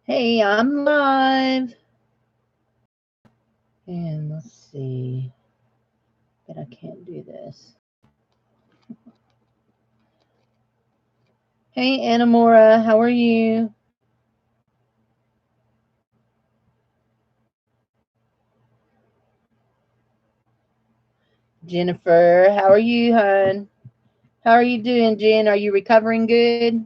Hey, I'm live. And let's see. But I can't do this. Hey, Anamora, how are you? Jennifer, how are you, hon? How are you doing, Jen? Are you recovering good?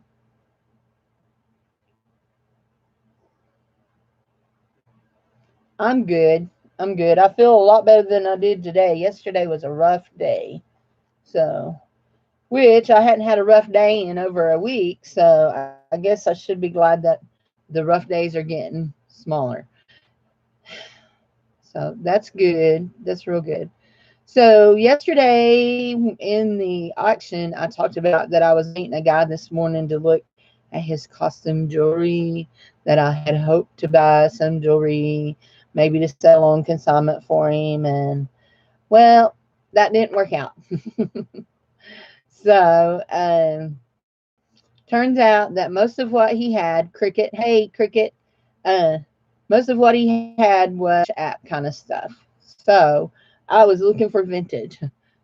I'm good. I'm good. I feel a lot better than I did today. Yesterday was a rough day. So, which I hadn't had a rough day in over a week. So, I guess I should be glad that the rough days are getting smaller. So, that's good. That's real good. So yesterday in the auction, I talked about that I was meeting a guy this morning to look at his costume jewelry, that I had hoped to buy some jewelry, maybe to sell on consignment for him. And well, that didn't work out. So turns out that most of what he had, Cricket, hey, Cricket, uh, most of what he had was app kind of stuff. So I was looking for vintage.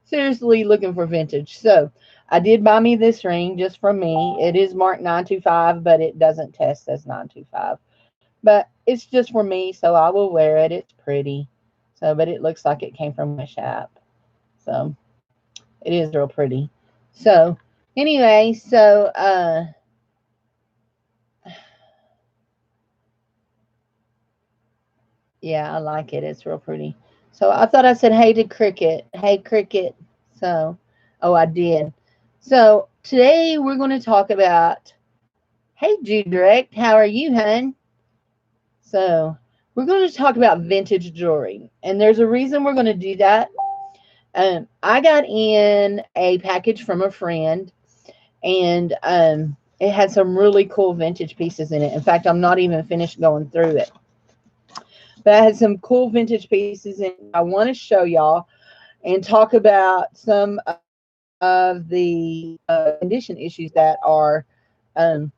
Seriously looking for vintage. So I did buy me this ring just from me. It is marked 925, but it doesn't test as 925. But it's just for me, so I will wear it. It's pretty. So, but it looks like it came from my shop. So it is real pretty. So anyway, yeah, I like it. It's real pretty. So I thought I said hey to Cricket. Hey, Cricket. So, oh, I did. So today we're going to talk about, hey, Jude Direct, how are you, hun? So we're going to talk about vintage jewelry. And there's a reason we're going to do that. I got in a package from a friend, and it had some really cool vintage pieces in it. In fact, I'm not even finished going through it. But I had some cool vintage pieces in it. I want to show y'all and talk about some of the condition issues that are um,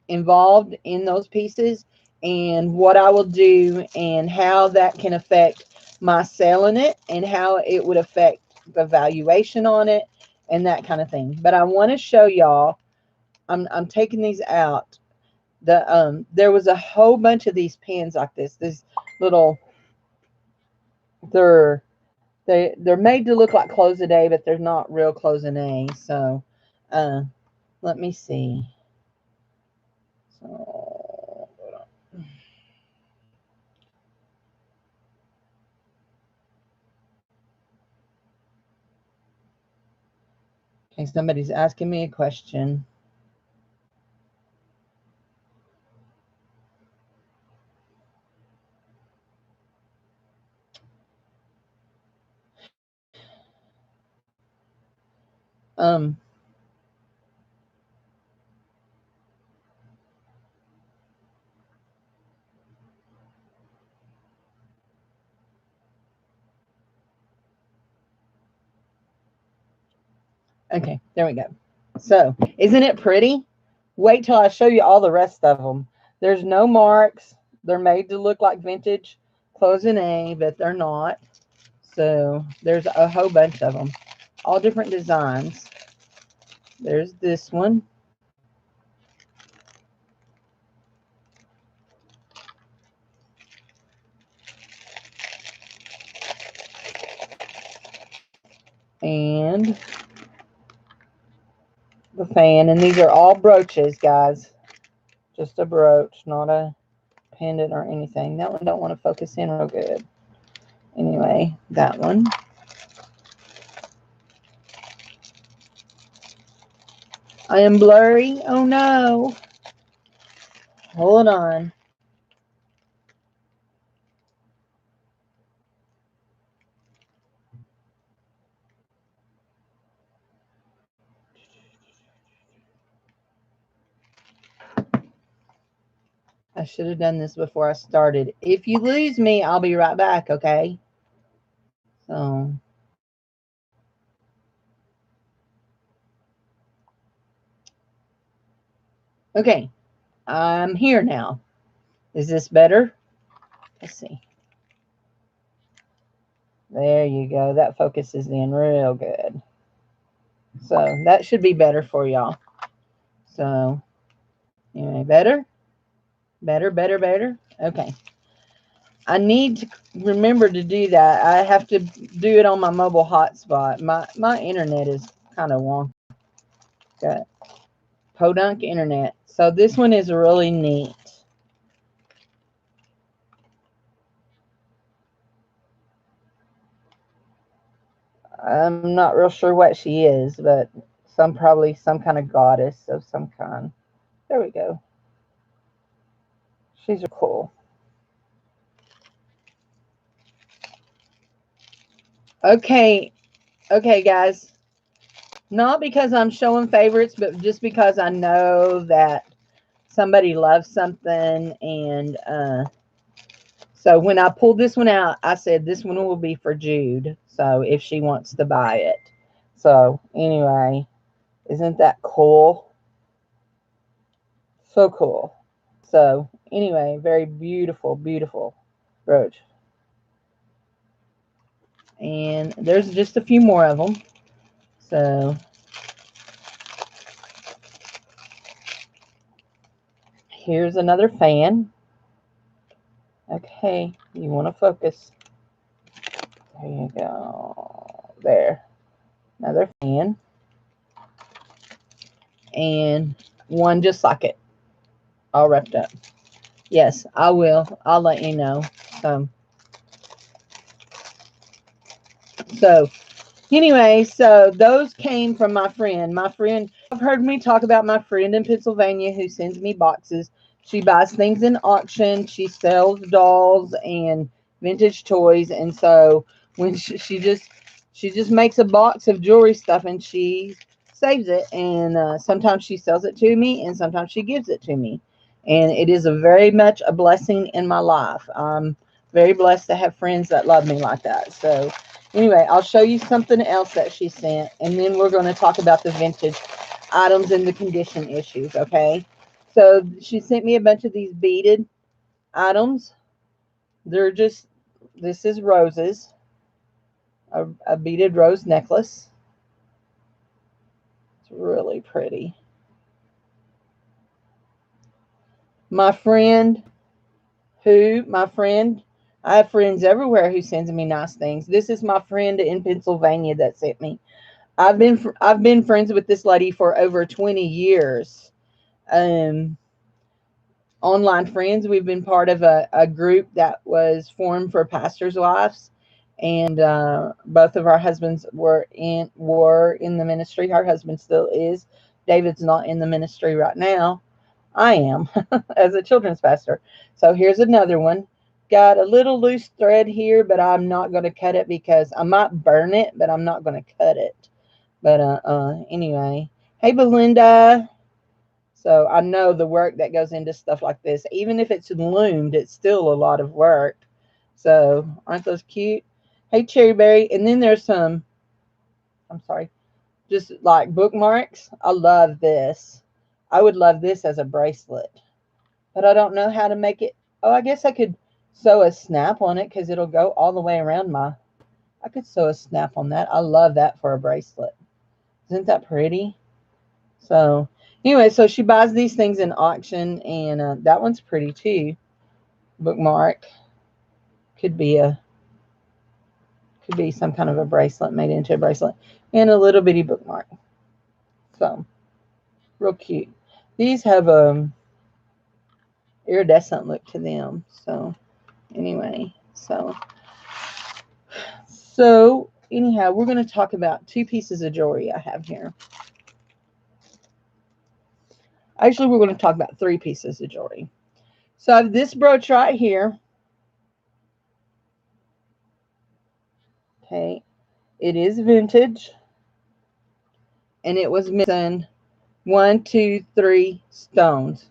involved in those pieces, and what I will do and how that can affect my selling it and how it would affect the valuation on it and that kind of thing. But I want to show y'all. I'm taking these out. There was a whole bunch of these pins like this. This little they're they're made to look like clothes a day, but they're not real clothes a day. So uh, let me see. So okay, somebody's asking me a question. Um, okay, there we go. So isn't it pretty? Wait till I show you all the rest of them. There's no marks. They're made to look like vintage clothes in A, but they're not. So there's a whole bunch of them, all different designs. There's this one. And the fan. And these are all brooches, guys. Just a brooch, not a pendant or anything. That one don't want to focus in real good. Anyway, that one. I am blurry. Oh no. Hold on. I should have done this before I started. If you lose me, I'll be right back, okay? So, okay. I'm here now. Is this better? Let's see. There you go. That focuses in real good. So that should be better for y'all. So anyway, better? Better, better, better? Okay. I need to remember to do that. I have to do it on my mobile hotspot. My internet is kind of wonky. Got Podunk internet. So this one is really neat. I'm not real sure what she is, but probably some kind of goddess of some kind. There we go. She's cool. Okay, guys. Not because I'm showing favorites, but just because I know that somebody loves something, and so when I pulled this one out, I said this one will be for Jude. So if she wants to buy it. So anyway, isn't that cool? So cool. So anyway, very beautiful, beautiful brooch. And there's just a few more of them. So here's another fan. Okay, you want to focus. There you go. There. Another fan. And one just like it. All wrapped up. Yes, I will. I'll let you know. So anyway, so those came from my friend. My friend, I've heard me talk about my friend in Pennsylvania who sends me boxes. She buys things in auction. She sells dolls and vintage toys. And so when she just makes a box of jewelry stuff and she saves it. And sometimes she sells it to me and sometimes she gives it to me. And it is a very much a blessing in my life. I'm very blessed to have friends that love me like that. So anyway, I'll show you something else that she sent, and then we're going to talk about the vintage items and the condition issues, okay? So she sent me a bunch of these beaded items. They're just, this is roses, a beaded rose necklace. It's really pretty. My friend, I have friends everywhere who sends me nice things. This is my friend in Pennsylvania that sent me. I've been friends with this lady for over 20 years. Online friends. We've been part of a group that was formed for pastors' wives, and both of our husbands were in the ministry. Our husband still is. David's not in the ministry right now. I am as a children's pastor. So here's another one. Got a little loose thread here, but I'm not going to cut it because I might burn it, but I'm not going to cut it. But anyway, hey Belinda. So I know the work that goes into stuff like this. Even if it's loomed, it's still a lot of work. So aren't those cute? Hey Cherryberry. And then there's some, I'm sorry, just like bookmarks. I love this. I would love this as a bracelet, but I don't know how to make it. Oh, I guess I could sew a snap on it because it'll go all the way around I could sew a snap on that. I love that for a bracelet. Isn't that pretty? So anyway, so she buys these things in auction, and that one's pretty too. Bookmark could be some kind of a bracelet made into a bracelet, and a little bitty bookmark. So real cute. These have iridescent look to them. So anyway, so anyhow, we're going to talk about two pieces of jewelry I have here. Actually, we're going to talk about three pieces of jewelry. So I have this brooch right here. Okay. It is vintage. And it was missing 1, 2, 3 stones.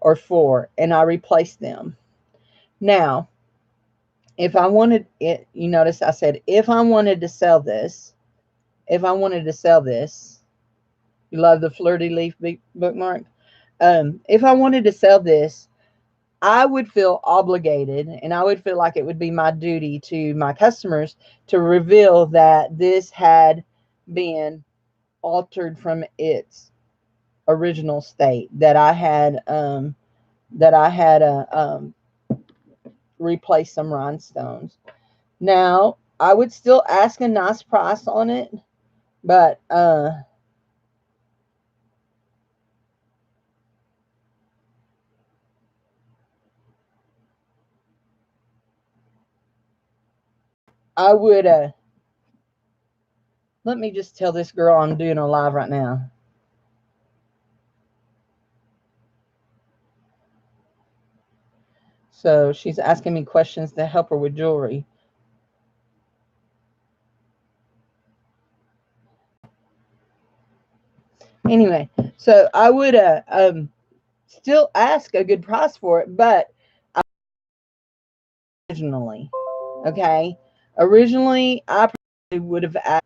Or 4. And I replaced them. Now, if I wanted it, you notice I said, if I wanted to sell this, you love the flirty leaf bookmark. If I wanted to sell this, I would feel obligated, and I would feel like it would be my duty to my customers to reveal that this had been altered from its original state, that I had replaced some rhinestones. Now, I would still ask a nice price on it, but I would let me just tell this girl I'm doing a live right now. So she's asking me questions to help her with jewelry. Anyway, so I would still ask a good price for it, but originally, okay, originally I probably would have asked,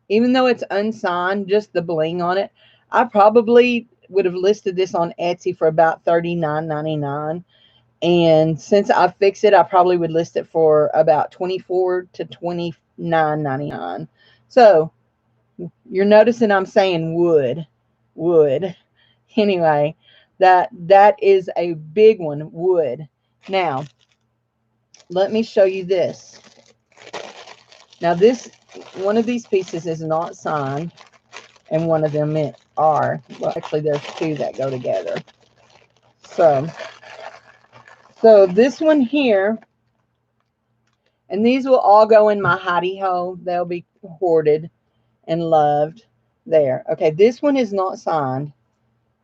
even though it's unsigned, just the bling on it, I probably would have listed this on Etsy for about $39.99. And since I fixed it, I probably would list it for about $24 to $29.99. So you're noticing I'm saying would. Anyway, that is a big one, would. Now, let me show you this. Now this, one of these pieces is not signed, and one of them are. Well, actually, there's two that go together. So this one here, and these will all go in my hidey hole. They'll be hoarded and loved there. Okay, this one is not signed,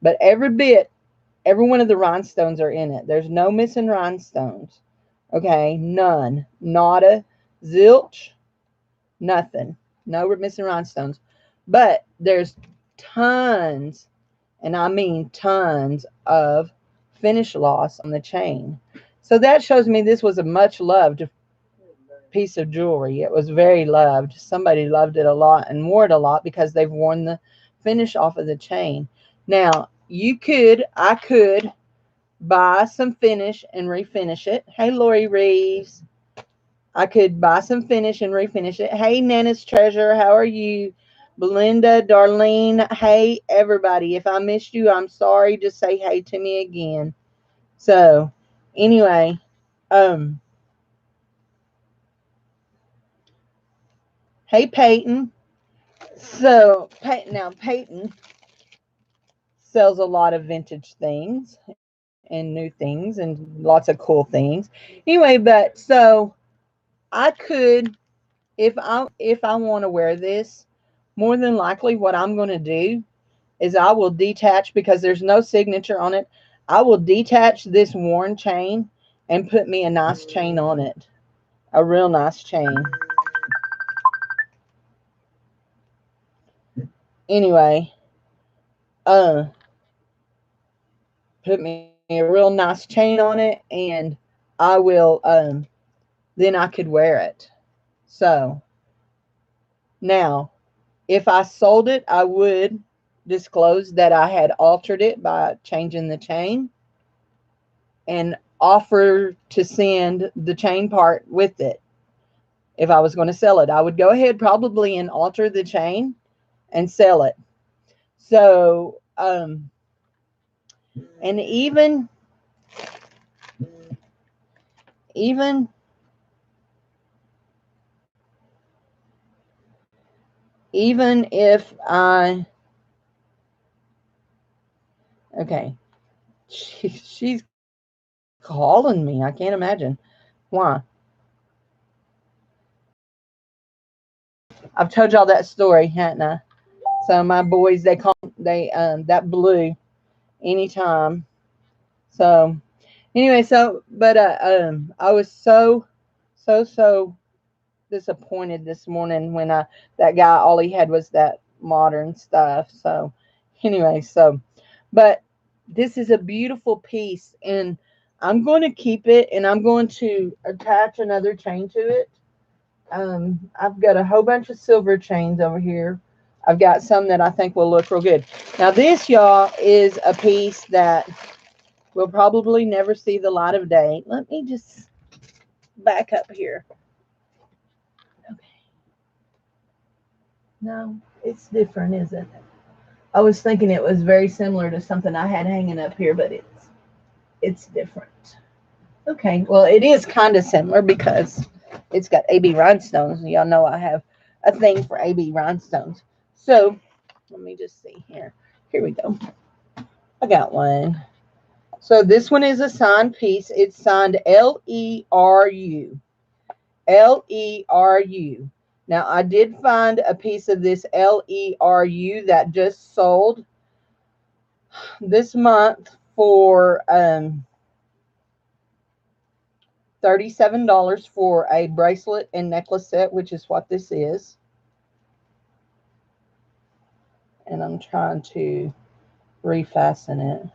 but every one of the rhinestones are in it. There's no missing rhinestones. Okay, none. Nada, zilch, nothing. No missing rhinestones. But there's tons, and I mean tons, of finish loss on the chain. So that shows me this was a much loved piece of jewelry. It was very loved. Somebody loved it a lot and wore it a lot because they've worn the finish off of the chain. Now, I could buy some finish and refinish it. Hey, Lori Reeves. I could buy some finish and refinish it. Hey, Nana's Treasure. How are you? Belinda, Darlene. Hey, everybody. If I missed you, I'm sorry. Just say hey to me again. So, anyway, hey, Peyton. So, now Peyton sells a lot of vintage things and new things and lots of cool things. Anyway, but so I could, if I want to wear this, more than likely what I'm going to do is I will detach, because there's no signature on it. I will detach this worn chain and put me a nice chain on it. A real nice chain. Anyway, put me a real nice chain on it, and I will then I could wear it. So now, if I sold it, I would disclose that I had altered it by changing the chain and offer to send the chain part with it. If I was going to sell it, I would go ahead probably and alter the chain and sell it. So, and even if okay, she's calling me. I can't imagine why. I've told y'all that story, hadn't I? So my boys, that blue anytime. So anyway, but I was so disappointed this morning when that guy, all he had was that modern stuff. So anyway, but this is a beautiful piece, and I'm going to keep it, and I'm going to attach another chain to it. I've got a whole bunch of silver chains over here. I've got some that I think will look real good. Now this, y'all, is a piece that will probably never see the light of day. Let me just back up here. Okay. No, it's different, isn't it? I was thinking it was very similar to something I had hanging up here, but it's different. Okay, well, it is kind of similar because it's got AB rhinestones. Y'all know I have a thing for AB rhinestones. So let me just see here. Here we go. I got one. So this one is a signed piece. It's signed L-E-R-U. L-E-R-U. Now, I did find a piece of this L-E-R-U that just sold this month for $37 for a bracelet and necklace set, which is what this is. And I'm trying to refasten it.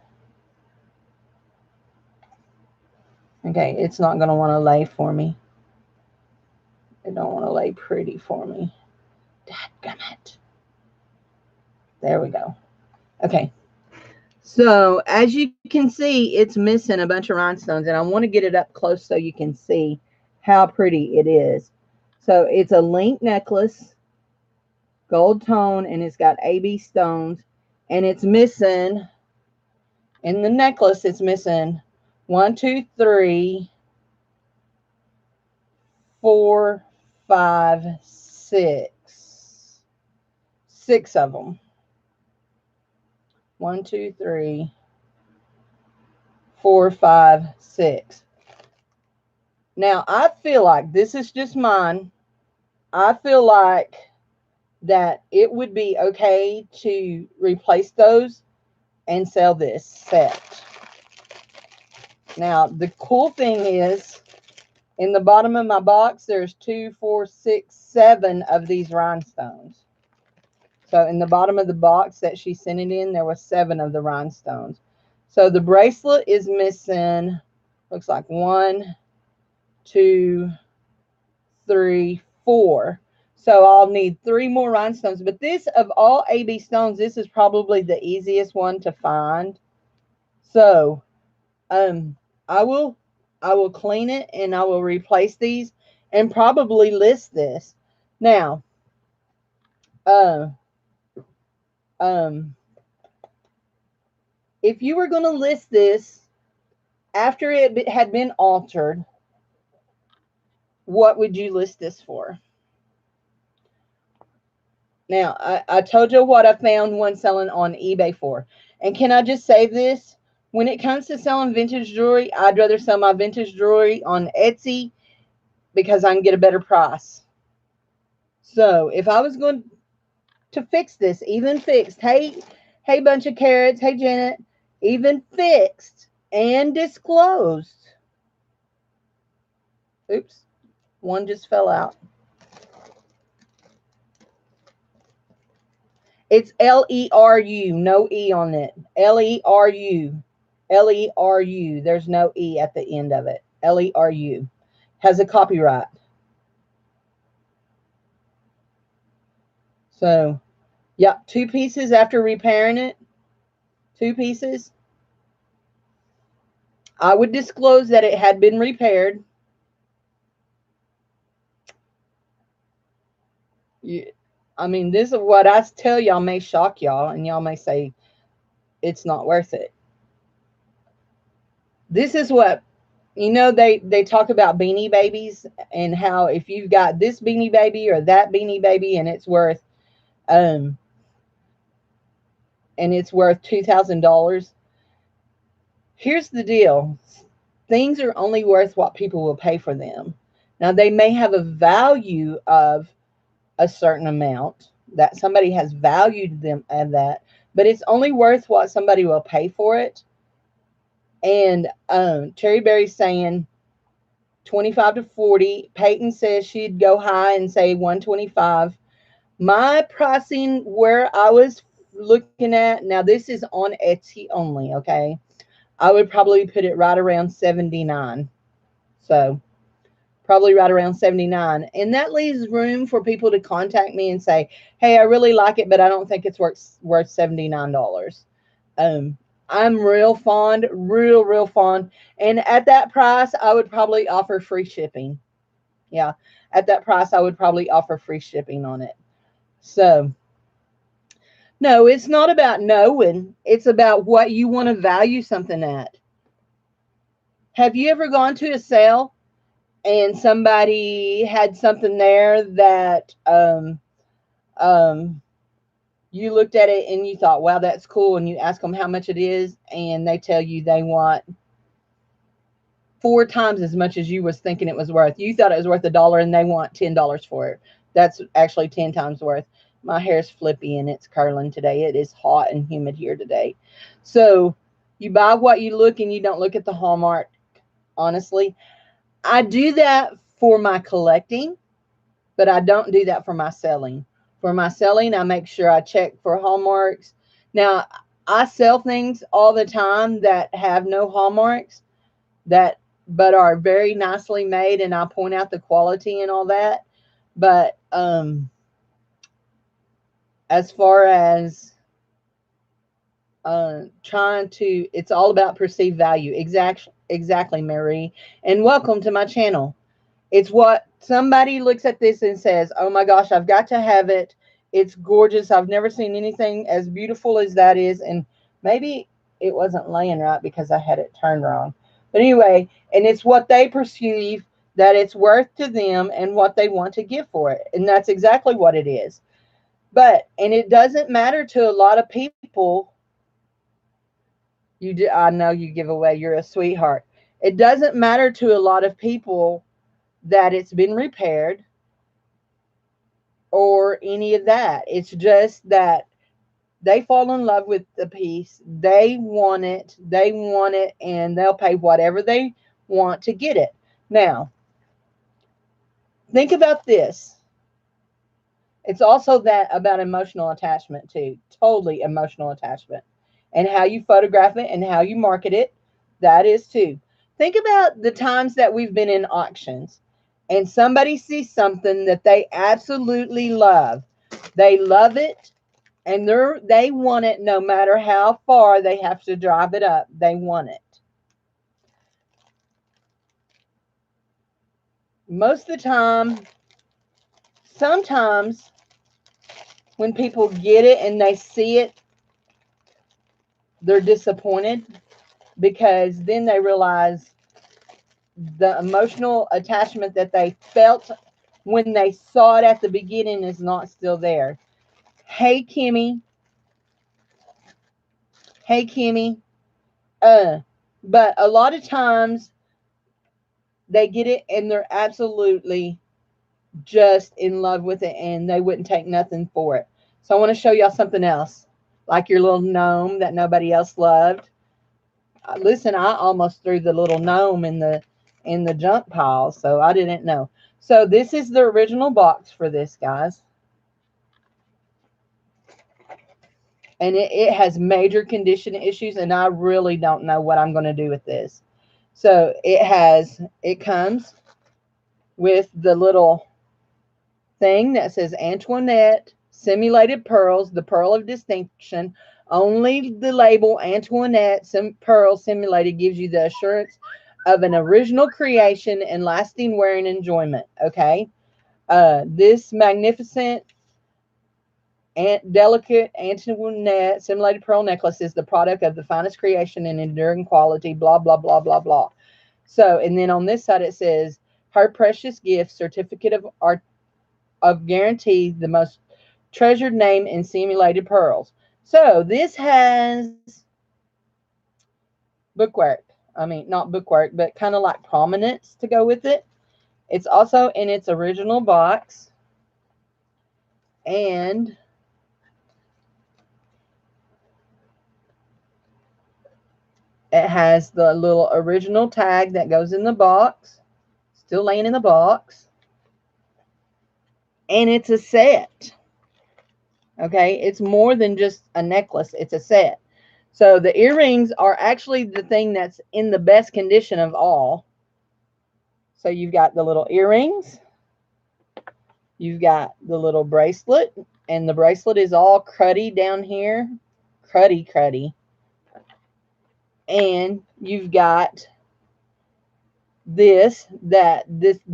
Okay, it's not going to want to lay for me. It don't want to lay pretty for me. Dadgummit. There we go. Okay. So as you can see, it's missing a bunch of rhinestones, and I want to get it up close so you can see how pretty it is. So it's a link necklace, gold tone, and it's got AB stones, and it's missing, in the necklace, it's missing 1, 2, 3, 4, 5, 6. 6 of them. 1, 2, 3, 4, 5, 6. Now, I feel like, this is just mine, I feel like that it would be okay to replace those and sell this set. Now, the cool thing is, in the bottom of my box, there's 2, 4, 6, 7 of these rhinestones. So in the bottom of the box that she sent it in, there were 7 of the rhinestones. So the bracelet is missing, looks like 1, 2, 3, 4. So I'll need 3 more rhinestones. But this, of all AB stones, this is probably the easiest one to find. So I will clean it and I will replace these and probably list this. Now, if you were going to list this after it had been altered, what would you list this for? Now, I told you what I found one selling on eBay for. And can I just say this? When it comes to selling vintage jewelry, I'd rather sell my vintage jewelry on Etsy because I can get a better price. So if I was going to fix this, even fixed, hey, bunch of carrots, hey, Janet, even fixed and disclosed. Oops, one just fell out. It's L-E-R-U, no E on it. L-E-R-U. L-E-R-U. There's no E at the end of it. L-E-R-U. Has a copyright. So, yeah, 2 pieces after repairing it. 2 pieces. I would disclose that it had been repaired. I mean, this is what I tell y'all may shock y'all, and y'all may say it's not worth it. This is what, you know, they talk about Beanie Babies and how if you've got this Beanie Baby or that Beanie Baby and it's worth $2,000. Here's the deal. Things are only worth what people will pay for them. Now, they may have a value of a certain amount that somebody has valued them at that, but it's only worth what somebody will pay for it. And Cherry Berry's saying 25 to 40. Peyton says she'd go high and say 125. My pricing where I was looking at, now this is on Etsy only, okay? I would probably put it right around 79. So probably right around 79. And that leaves room for people to contact me and say, hey, I really like it, but I don't think it's worth $79. I'm real fond, real fond. And at that price, I would probably offer free shipping. Yeah, at that price, I would probably offer free shipping on it. So, no, it's not about knowing, it's about what you want to value something at. Have you ever gone to a sale and somebody had something there that um, you looked at it and you thought, wow, that's cool, and you ask them how much it is, and they tell you they want 4 times as much as you was thinking it was worth. You thought it was worth $1 and they want $10 for it. That's actually 10 times worth. My hair's flippy and it's curling today. It is hot and humid here today. So you buy what you look, and you don't look at the Hallmark. Honestly, I do that for my collecting, but I don't do that for my selling. For my selling, I make sure I check for hallmarks. Now, I sell things all the time that have no hallmarks, that but are very nicely made, and I point out the quality and all that. But as far as trying to, it's all about perceived value. Exactly, Marie. And welcome to my channel. It's what somebody looks at this and says, oh my gosh, I've got to have it. It's gorgeous. I've never seen anything as beautiful as that is. And maybe it wasn't laying right because I had it turned wrong. But anyway, and it's what they perceive that it's worth to them and what they want to give for it. And that's exactly what it is. But, and it doesn't matter to a lot of people. You do, I know you give away. You're a sweetheart. It doesn't matter to a lot of people that it's been repaired or any of that. It's just that they fall in love with the piece. They want it. They want it, and they'll pay whatever they want to get it. Now, think about this. It's also that about emotional attachment too. Totally emotional attachment. And how you photograph it and how you market it, that is too. Think about the times that we've been in auctions and somebody sees something that they absolutely love. They love it, and they want it no matter how far they have to drive it up. They want it. Most of the time, sometimes when people get it and they see it, they're disappointed because then they realize the emotional attachment that they felt when they saw it at the beginning is not still there. Hey, Kimmy. Hey, Kimmy. But a lot of times they get it and they're absolutely just in love with it and they wouldn't take nothing for it. So I want to show y'all something else, like your little gnome that nobody else loved. Listen, I almost threw the little gnome in the junk pile, so I didn't know. So this is the original box for this, guys. And it has major condition issues, and I really don't know what I'm going to do with this. So it comes with the little thing that says Antoinette Simulated Pearls, the Pearl of Distinction. Only the label Antoinette Pearl Simulated gives you the assurance of an original creation and lasting wearing enjoyment. Okay. This magnificent and delicate Antoinette simulated pearl necklace is the product of the finest creation and enduring quality, blah, blah, blah, blah, blah. So, and then on this side it says, her precious gift, certificate of guarantee, the most treasured name in simulated pearls. So this has bookwork. I mean, not bookwork, but kind of like prominence to go with it. It's also in its original box. And it has the little original tag that goes in the box. Still laying in the box. And it's a set. Okay, it's more than just a necklace. It's a set. So the earrings are actually the thing that's in the best condition of all. So you've got the little earrings. You've got the little bracelet. And the bracelet is all cruddy down here. Cruddy. And you've got the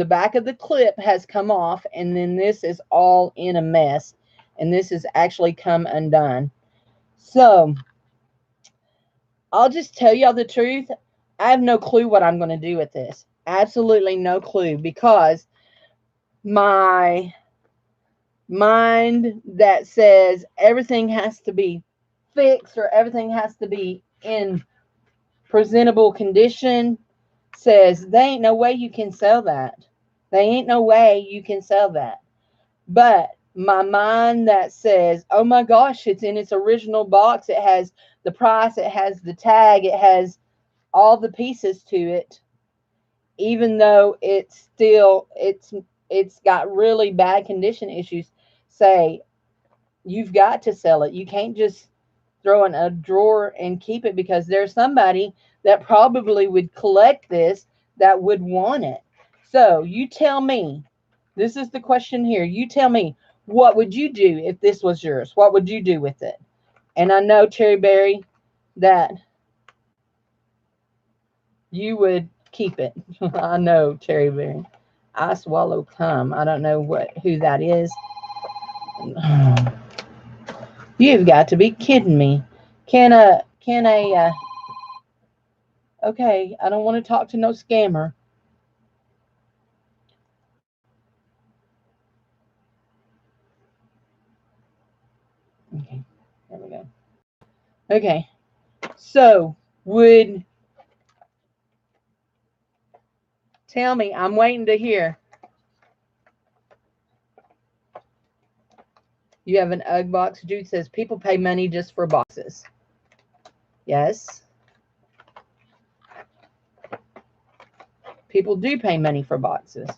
back of the clip has come off, and then this is all in a mess, and this has actually come undone. So I'll just tell y'all the truth. I have no clue what I'm going to do with this. Absolutely no clue, because my mind that says everything has to be fixed or everything has to be in presentable condition says there ain't no way you can sell that. There ain't no way you can sell that. But my mind that says, oh my gosh, it's in its original box. It has the price. It has the tag. It has all the pieces to it. Even though it's got really bad condition issues, say you've got to sell it. You can't just throw in a drawer and keep it, because there's somebody that probably would collect this that would want it. So you tell me, this is the question here. You tell me, what would you do if this was yours? What would you do with it? And I know, Cherry Berry, that you would keep it. I know, Cherry Berry. I swallow cum. I don't know who that is. You've got to be kidding me. Okay, I don't want to talk to no scammer. Okay, there we go. Okay, so tell me, I'm waiting to hear. You have an UGG box. Jude says people pay money just for boxes. Yes. People do pay money for boxes.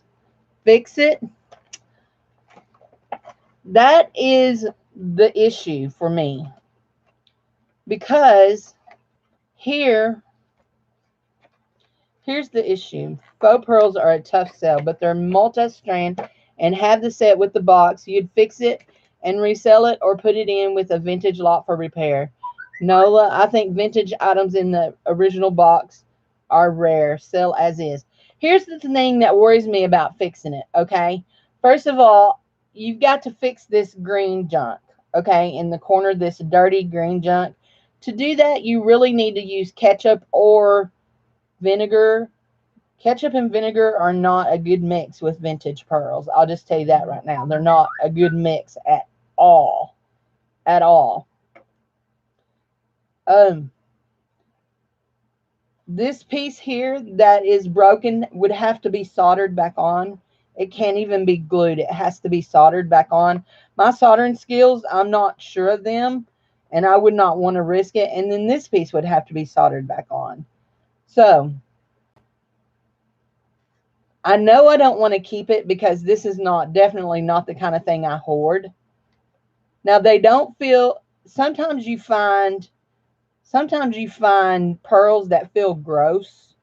Fix it. That is the issue for me. Because here's the issue. Faux pearls are a tough sell, but they're multi-strand and have the set with the box. You'd fix it and resell it, or put it in with a vintage lot for repair. Nola, I think vintage items in the original box are rare. Sell as is. Here's the thing that worries me about fixing it, okay? First of all, you've got to fix this green junk, okay? In the corner, this dirty green junk. To do that, you really need to use ketchup or vinegar. Ketchup and vinegar are not a good mix with vintage pearls. I'll just tell you that right now. They're not a good mix at all. At all. This piece here that is broken would have to be soldered back on. It can't even be glued. It has to be soldered back on. My soldering skills, I'm not sure of them, and I would not want to risk it. And then this piece would have to be soldered back on. So I know I don't want to keep it, because this is definitely not the kind of thing I hoard. Now, they don't feel, sometimes you find pearls that feel gross.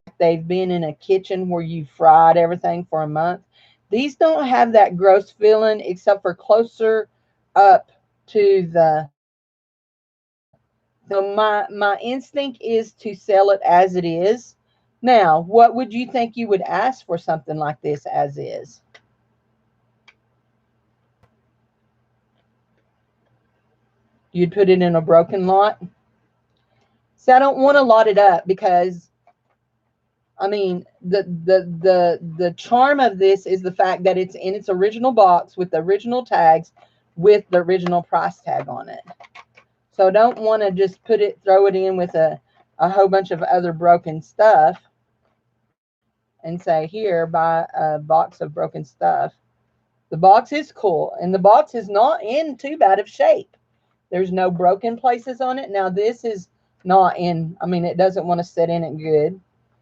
Like they've been in a kitchen where you fried everything for a month. These don't have that gross feeling, except for closer up to the. So my instinct is to sell it as it is. Now, what would you think you would ask for something like this as is? You'd put it in a broken lot? So I don't want to lot it up, because I mean, the charm of this is the fact that it's in its original box with the original tags, with the original price tag on it. So I don't want to just throw it in with a whole bunch of other broken stuff and say, here, buy a box of broken stuff. The box is cool, and the box is not in too bad of shape. There's no broken places on it. Now, this is not in, I mean, it doesn't want to sit in it good.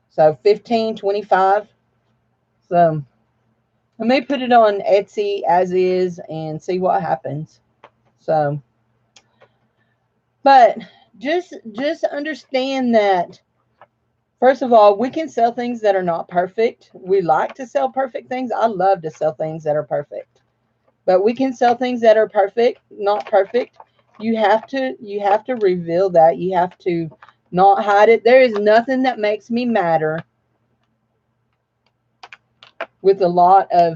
So 15, 25. So I may put it on Etsy as is and see what happens. So, but just understand that, first of all, we can sell things that are not perfect. We like to sell perfect things. I love to sell things that are perfect. But we can sell things that are perfect, not perfect. You have to reveal that. You have to not hide it. There is nothing that makes me madder with a lot of,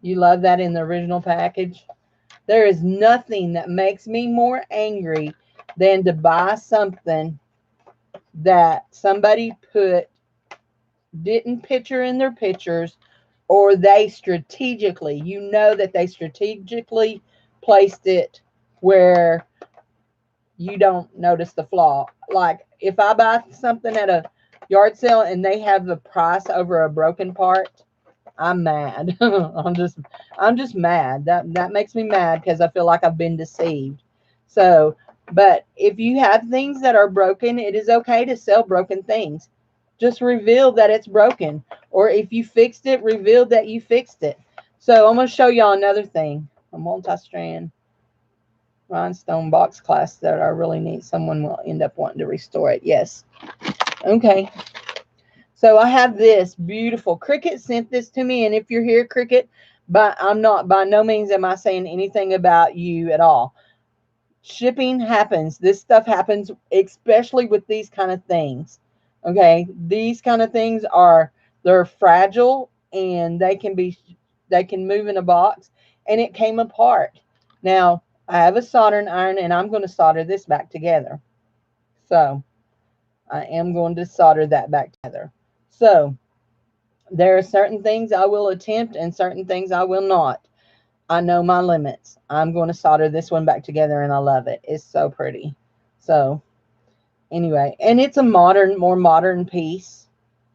you love that in the original package. There is nothing that makes me more angry than to buy something that somebody didn't picture in their pictures, or they strategically, you know that they strategically placed it where you don't notice the flaw. Like if I buy something at a yard sale and they have the price over a broken part, I'm mad. I'm just mad. That makes me mad because I feel like I've been deceived. So, but if you have things that are broken, it is okay to sell broken things. Just reveal that it's broken. Or if you fixed it, reveal that you fixed it. So I'm going to show y'all another thing. A multi-strand rhinestone box clasp that I really need. Someone will end up wanting to restore it. Yes. Okay. So I have this beautiful, Cricut sent this to me, and if you're here, Cricut, but I'm not, by no means am I saying anything about you at all. Shipping happens. This stuff happens, especially with these kind of things. Okay, these kind of things they're fragile, and they can move in a box, and it came apart. Now I have a soldering iron, and I'm going to solder this back together. So I am going to solder that back together. So there are certain things I will attempt and certain things I will not. I know my limits. I'm going to solder this one back together, and I love it. It's so pretty. So anyway, and it's a more modern piece.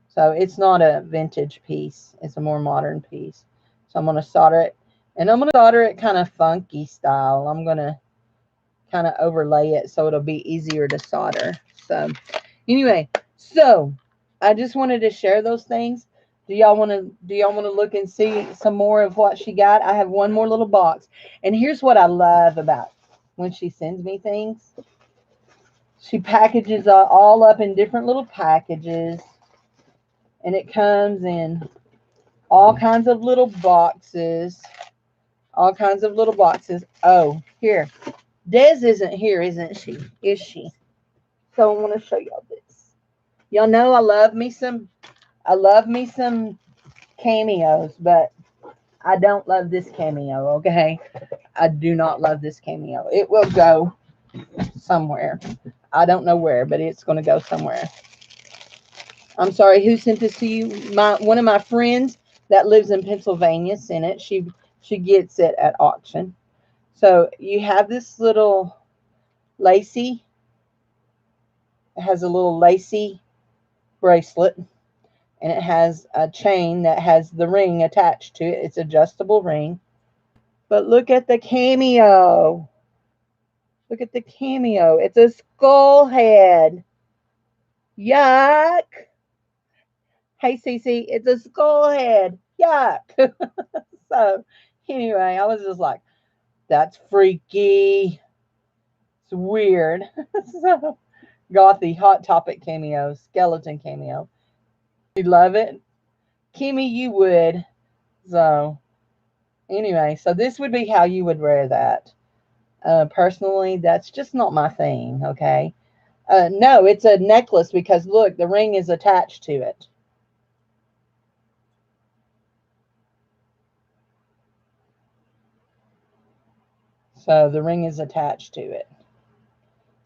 So it's not a vintage piece. It's a more modern piece. So I'm going to solder it, and I'm going to solder it kind of funky style. I'm going to kind of overlay it so it'll be easier to solder. So anyway, so I just wanted to share those things. Do y'all want to look and see some more of what she got? I have one more little box. And here's what I love about when she sends me things. She packages all up in different little packages. And it comes in all kinds of little boxes. All kinds of little boxes. Oh, here. Des isn't here, isn't she? Is she? So I want to show y'all this. Y'all know I love me some cameos, but I don't love this cameo, okay? I do not love this cameo. It will go somewhere. I don't know where, but it's going to go somewhere. I'm sorry, who sent this to you? One of my friends that lives in Pennsylvania sent it. She gets it at auction. So you have this little lacy. It has a little lacy bracelet, and it has a chain that has the ring attached to it. It's adjustable ring. But look at the cameo. Look at the cameo. It's a skull head. Yuck. Hey, Cece, it's a skull head. Yuck. So, anyway, I was just like, that's freaky. It's weird. So, got the Hot Topic cameo, skeleton cameo. You love it? Kimmy, you would. So, anyway, so this would be how you would wear that. Personally, that's just not my thing, okay? No, it's a necklace because, look, the ring is attached to it. So the ring is attached to it.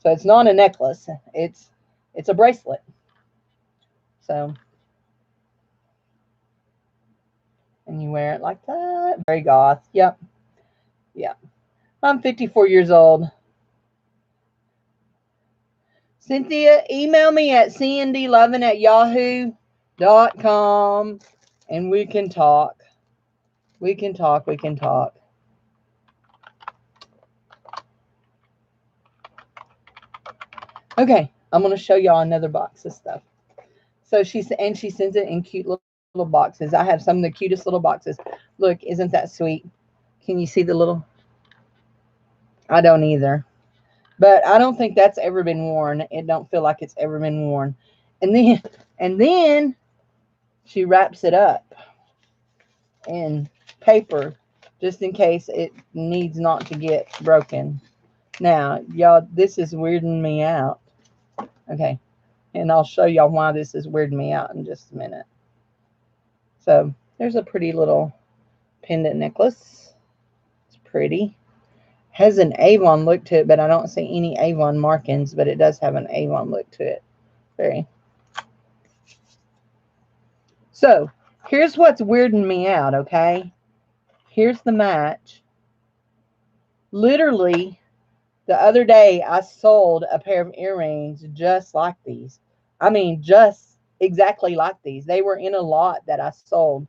So it's not a necklace. It's a bracelet. So, and you wear it like that. Very goth. Yep. Yep. I'm 54 years old. Cynthia, email me at cndloven@yahoo.com and we can talk. We can talk. We can talk. Okay, I'm going to show y'all another box of stuff. So she sends it in cute little boxes. I have some of the cutest little boxes. Look, isn't that sweet? Can you see the little? I don't either. But I don't think that's ever been worn. It don't feel like it's ever been worn. And then she wraps it up in paper just in case it needs not to get broken. Now, y'all, this is weirding me out. Okay. And I'll show y'all why this is weirding me out in just a minute. So there's a pretty little pendant necklace. It's pretty. Has an Avon look to it, but I don't see any Avon markings, but it does have an Avon look to it. Very. So here's what's weirding me out, okay? Here's the match. Literally, the other day I sold a pair of earrings just like these. I mean, just exactly like these. They were in a lot that I sold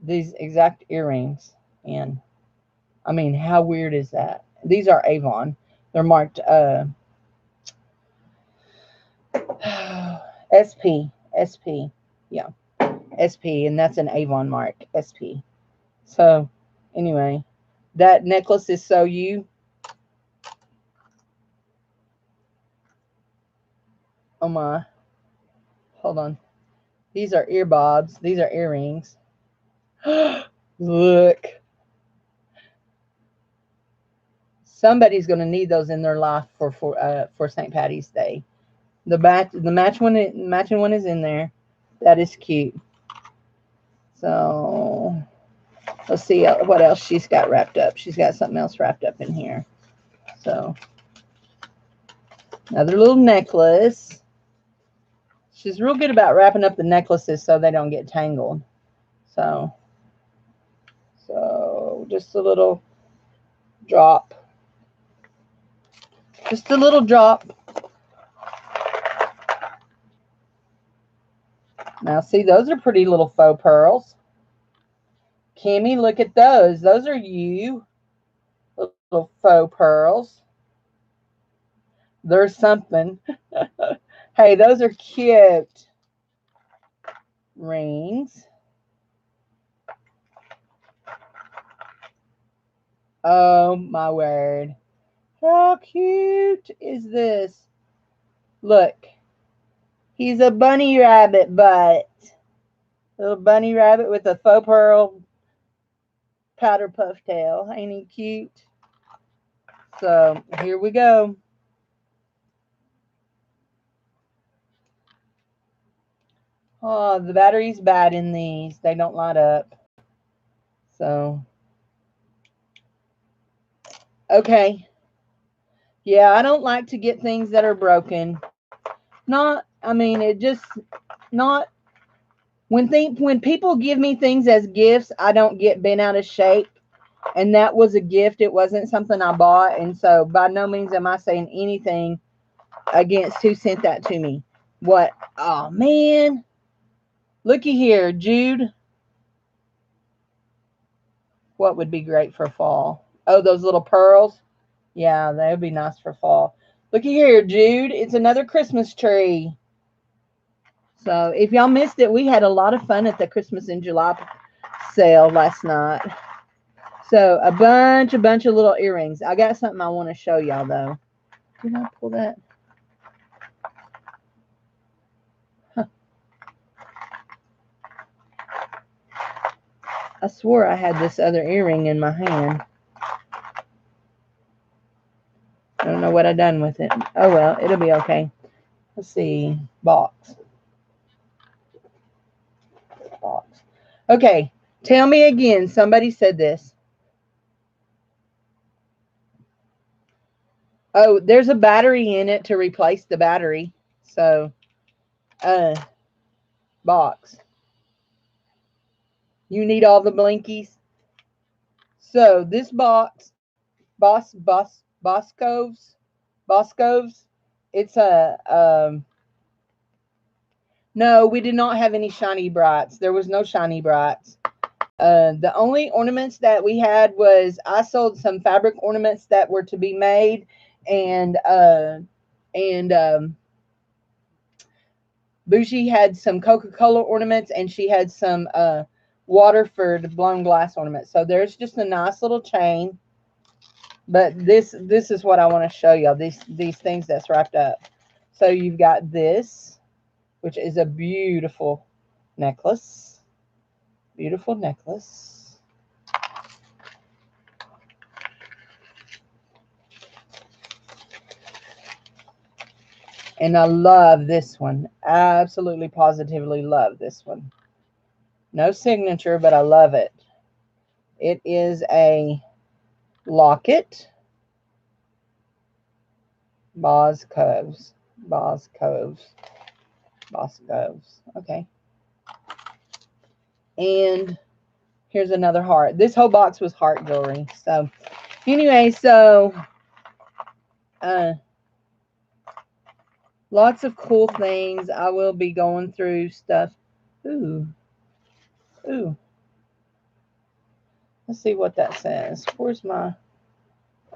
these exact earrings in. I mean, how weird is that? These are Avon. They're marked SP. SP. Yeah. SP. And that's an Avon mark. SP. So, anyway, that necklace is so you. Oh my. Hold on. These are earbobs. These are earrings. Look. Somebody's going to need those in their life for St. Patty's Day. The matching one is in there. That is cute. So let's see what else she's got wrapped up. She's got something else wrapped up in here. So another little necklace. She's real good about wrapping up the necklaces so they don't get tangled. So just a little drop. Just a little drop. Now, see, those are pretty little faux pearls. Kimmy, look at those. Those are you. Little faux pearls. There's something. Hey, those are cute. Rings. Oh, my word. How cute is this? Look. He's a bunny rabbit butt. Little bunny rabbit with a faux pearl powder puff tail. Ain't he cute? So, here we go. Oh, the battery's bad in these. They don't light up. So, okay. Yeah, I don't like to get things that are broken. I mean, it just, not, when people give me things as gifts, I don't get bent out of shape. And that was a gift. It wasn't something I bought. And so, by no means am I saying anything against who sent that to me. What? Oh, man. Looky here, Jude. What would be great for fall? Oh, those little pearls? Yeah, that would be nice for fall. Looky here, Jude. It's another Christmas tree. So, if y'all missed it, we had a lot of fun at the Christmas in July sale last night. So, a bunch of little earrings. I got something I want to show y'all, though. Did I pull that? Huh. I swore I had this other earring in my hand. I don't know what I done with it. Oh, well, it'll be okay. Let's see. Box. Okay. Tell me again. Somebody said this. Oh, there's a battery in it to replace the battery. So, box. You need all the blinkies. So, this box, Bosco's. It's no, we did not have any shiny brights. There was no shiny brights. The only ornaments that we had was I sold some fabric ornaments that were to be made, and Bougie had some Coca-Cola ornaments, and she had some Waterford blown glass ornaments. So there's just a nice little chain. But this is what I want to show y'all. These things that's wrapped up. So you've got this, which is a beautiful necklace. Beautiful necklace. And I love this one. Absolutely, positively love this one. No signature, but I love it. It is a locket. Boz Coves. Boz Coves. Boz Coves. Okay. And here's another heart. This whole box was heart jewelry. So, anyway, so lots of cool things. I will be going through stuff. Ooh. Ooh. Let's see what that says. Where's my...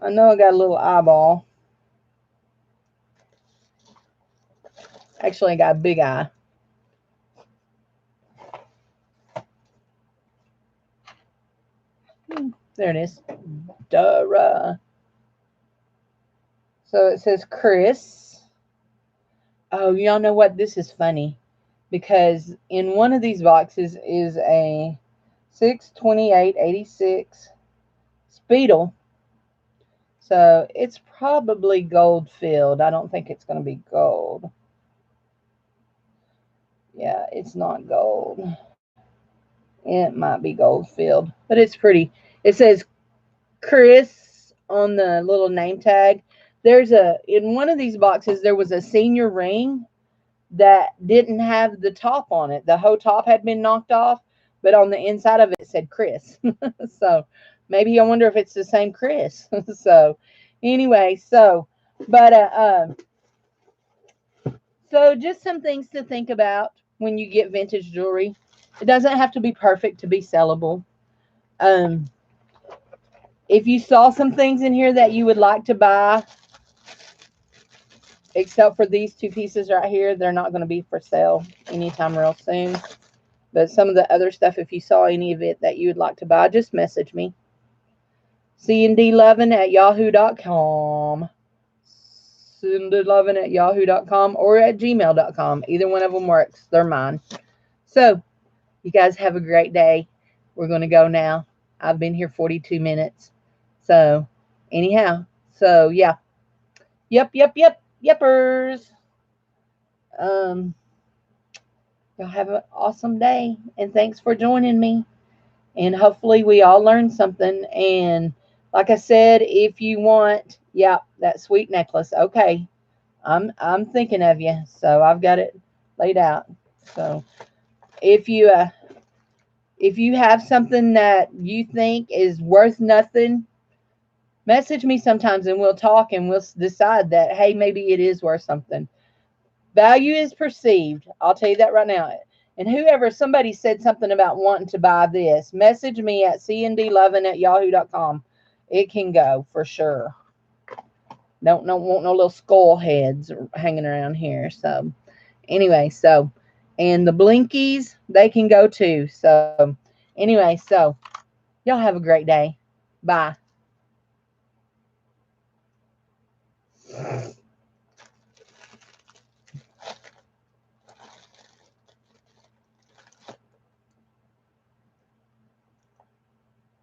I know I got a little eyeball. Actually, I got a big eye. There it is. Duh. So it says Chris. Oh, y'all know what? This is funny. Because in one of these boxes is a 62886 Speedle. So it's probably gold filled. I don't think it's going to be gold. Yeah, it's not gold. It might be gold filled, but it's pretty. It says Chris on the little name tag. In one of these boxes, there was a senior ring that didn't have the top on it. The whole top had been knocked off, but on the inside of it said Chris. So maybe I wonder if it's the same Chris. So anyway, so just some things to think about when you get vintage jewelry. It doesn't have to be perfect to be sellable. If you saw some things in here that you would like to buy, except for these two pieces right here, they're not going to be for sale anytime real soon. But some of the other stuff, if you saw any of it that you would like to buy, just message me. cndloven@yahoo.com. cndloven@yahoo.com or at gmail.com. Either one of them works. They're mine. So, you guys have a great day. We're going to go now. I've been here 42 minutes. So, anyhow. So, yeah. Yepers. Y'all have an awesome day. And thanks for joining me. And hopefully we all learned something. And like I said, if you want, that sweet necklace. Okay. I'm thinking of you. So I've got it laid out. So if you have something that you think is worth nothing, message me sometimes and we'll talk and we'll decide that, hey, maybe it is worth something. Value is perceived. I'll tell you that right now. And somebody said something about wanting to buy this, message me at cndloven@yahoo.com. It can go for sure. Want no little skull heads hanging around here. So anyway, and the blinkies, they can go too. So anyway, y'all have a great day. Bye.